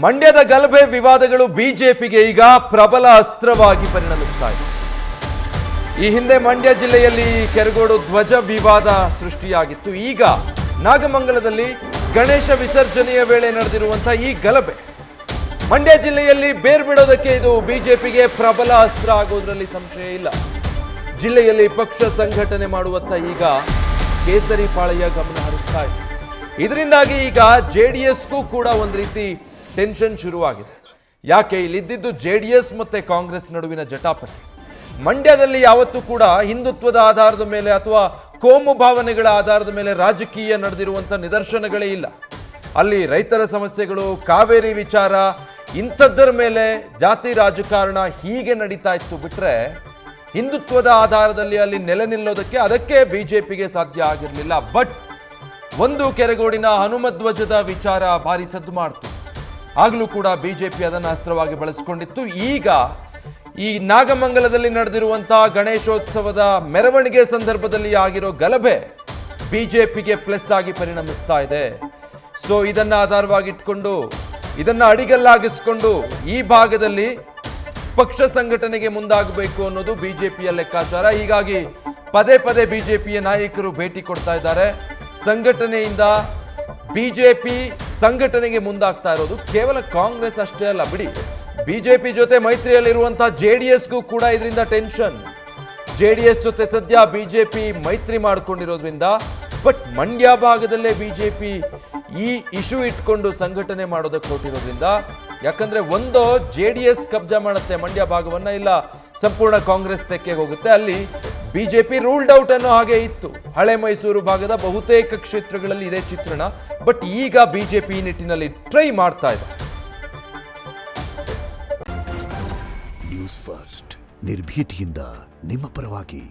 ಮಂಡ್ಯದ ಗಲಭೆ ವಿವಾದಗಳು ಬಿಜೆಪಿಗೆ ಈಗ ಪ್ರಬಲ ಅಸ್ತ್ರವಾಗಿ ಪರಿಣಮಿಸ್ತಾ ಇದೆ. ಈ ಹಿಂದೆ ಮಂಡ್ಯ ಜಿಲ್ಲೆಯಲ್ಲಿ ಕೆರಗೋಡು ಧ್ವಜ ವಿವಾದ ಸೃಷ್ಟಿಯಾಗಿತ್ತು. ಈಗ ನಾಗಮಂಗಲದಲ್ಲಿ ಗಣೇಶ ವಿಸರ್ಜನೆಯ ವೇಳೆ ನಡೆದಿರುವಂತಹ ಈ ಗಲಭೆ ಮಂಡ್ಯ ಜಿಲ್ಲೆಯಲ್ಲಿ ಬೇರ್ಬಿಡೋದಕ್ಕೆ ಇದು ಬಿಜೆಪಿಗೆ ಪ್ರಬಲ ಅಸ್ತ್ರ ಆಗೋದ್ರಲ್ಲಿ ಸಂಶಯ ಇಲ್ಲ. ಜಿಲ್ಲೆಯಲ್ಲಿ ಪಕ್ಷ ಸಂಘಟನೆ ಮಾಡುವತ್ತ ಈಗ ಕೇಸರಿ ಪಾಳೆಯ ಗಮನ ಹರಿಸ್ತಾ ಇದೆ. ಇದರಿಂದಾಗಿ ಈಗ ಜೆಡಿಎಸ್ಗೂ ಕೂಡ ಒಂದು ರೀತಿ ಟೆನ್ಷನ್ ಶುರುವಾಗಿದೆ. ಯಾಕೆ ಇಲ್ಲಿದ್ದು ಜೆಡಿಎಸ್ ಮತ್ತೆ ಕಾಂಗ್ರೆಸ್ ನಡುವಿನ ಜಟಾಪಟಿ. ಮಂಡ್ಯದಲ್ಲಿ ಯಾವತ್ತೂ ಕೂಡ ಹಿಂದುತ್ವದ ಆಧಾರದ ಮೇಲೆ ಅಥವಾ ಕೋಮು ಭಾವನೆಗಳ ಆಧಾರದ ಮೇಲೆ ರಾಜಕೀಯ ನಡೆದಿರುವಂಥ ನಿದರ್ಶನಗಳೇ ಇಲ್ಲ. ಅಲ್ಲಿ ರೈತರ ಸಮಸ್ಯೆಗಳು, ಕಾವೇರಿ ವಿಚಾರ, ಇಂಥದ್ದರ ಮೇಲೆ ಜಾತಿ ರಾಜಕಾರಣ ಹೀಗೆ ನಡೀತಾ ಇತ್ತು ಬಿಟ್ರೆ ಹಿಂದುತ್ವದ ಆಧಾರದಲ್ಲಿ ಅಲ್ಲಿ ನೆಲೆ ನಿಲ್ಲೋದಕ್ಕೆ ಅದಕ್ಕೆ ಬಿಜೆಪಿಗೆ ಸಾಧ್ಯ ಆಗಿರಲಿಲ್ಲ. ಬಟ್ ಒಂದು ಕೆರಗೋಡಿನ ಹನುಮಧ್ವಜದ ವಿಚಾರ ಭಾರಿ ಸದ್ದು ಮಾಡ್ತು. ಆಗಲೂ ಕೂಡ ಬಿಜೆಪಿ ಅದನ್ನು ಅಸ್ತ್ರವಾಗಿ ಬಳಸಿಕೊಂಡಿತ್ತು. ಈಗ ಈ ನಾಗಮಂಗಲದಲ್ಲಿ ನಡೆದಿರುವಂತಹ ಗಣೇಶೋತ್ಸವದ ಮೆರವಣಿಗೆ ಸಂದರ್ಭದಲ್ಲಿ ಆಗಿರೋ ಗಲಭೆ ಬಿಜೆಪಿಗೆ ಪ್ಲಸ್ ಆಗಿ ಪರಿಣಮಿಸ್ತಾ ಇದೆ. ಸೊ ಇದನ್ನ ಆಧಾರವಾಗಿಟ್ಕೊಂಡು ಇದನ್ನ ಅಡಿಗಲ್ಲಾಗಿಸ್ಕೊಂಡು ಈ ಭಾಗದಲ್ಲಿ ಪಕ್ಷ ಸಂಘಟನೆಗೆ ಮುಂದಾಗಬೇಕು ಅನ್ನೋದು ಬಿಜೆಪಿಯ ಲೆಕ್ಕಾಚಾರ. ಹೀಗಾಗಿ ಪದೇ ಪದೇ ಬಿಜೆಪಿಯ ನಾಯಕರು ಭೇಟಿ ಕೊಡ್ತಾ ಇದ್ದಾರೆ. ಸಂಘಟನೆಯಿಂದ ಬಿಜೆಪಿ ಸಂಘಟನೆಗೆ ಮುಂದಾಗ್ತಾ ಇರೋದು ಕೇವಲ ಕಾಂಗ್ರೆಸ್ ಅಷ್ಟೇ ಅಲ್ಲ ಬಿಡಿ, ಬಿಜೆಪಿ ಜೊತೆ ಮೈತ್ರಿಯಲ್ಲಿರುವಂತಹ ಜೆಡಿಎಸ್ಗೂ ಕೂಡ ಇದರಿಂದ ಟೆನ್ಷನ್. ಜೆಡಿಎಸ್ ಜೊತೆ ಸದ್ಯ ಬಿಜೆಪಿ ಮೈತ್ರಿ ಮಾಡಿಕೊಂಡಿರೋದ್ರಿಂದ ಬಟ್ ಮಂಡ್ಯ ಭಾಗದಲ್ಲೇ ಬಿಜೆಪಿ ಈ ಇಶ್ಯೂ ಇಟ್ಕೊಂಡು ಸಂಘಟನೆ ಮಾಡೋದಕ್ಕೆ ಹೊರಟಿರೋದ್ರಿಂದ, ಯಾಕಂದ್ರೆ ಒಂದು ಜೆಡಿಎಸ್ ಕಬ್ಜಾ ಮಾಡುತ್ತೆ ಮಂಡ್ಯ ಭಾಗವನ್ನ, ಇಲ್ಲ ಸಂಪೂರ್ಣ ಕಾಂಗ್ರೆಸ್ ತೆಕ್ಕೆಗೆ ಹೋಗುತ್ತೆ. ಅಲ್ಲಿ ಬಿಜೆಪಿ ರೂಲ್ಡ್ ಔಟ್ ಅನ್ನೋ ಹಾಗೆ ಇತ್ತು. ಹಳೆ ಮೈಸೂರು ಭಾಗದ ಬಹುತೇಕ ಕ್ಷೇತ್ರಗಳಲ್ಲಿ ಇದೇ ಚಿತ್ರಣ. ಬಟ್ ಈಗ ಬಿಜೆಪಿ ಈ ನಿಟ್ಟಿನಲ್ಲಿ ಟ್ರೈ ಮಾಡ್ತಾ ಇದೆ. ನ್ಯೂಸ್ ಫಸ್ಟ್ ನಿರ್ಭೀತಿಯಿಂದ ನಿಮ್ಮ ಪರವಾಗಿ.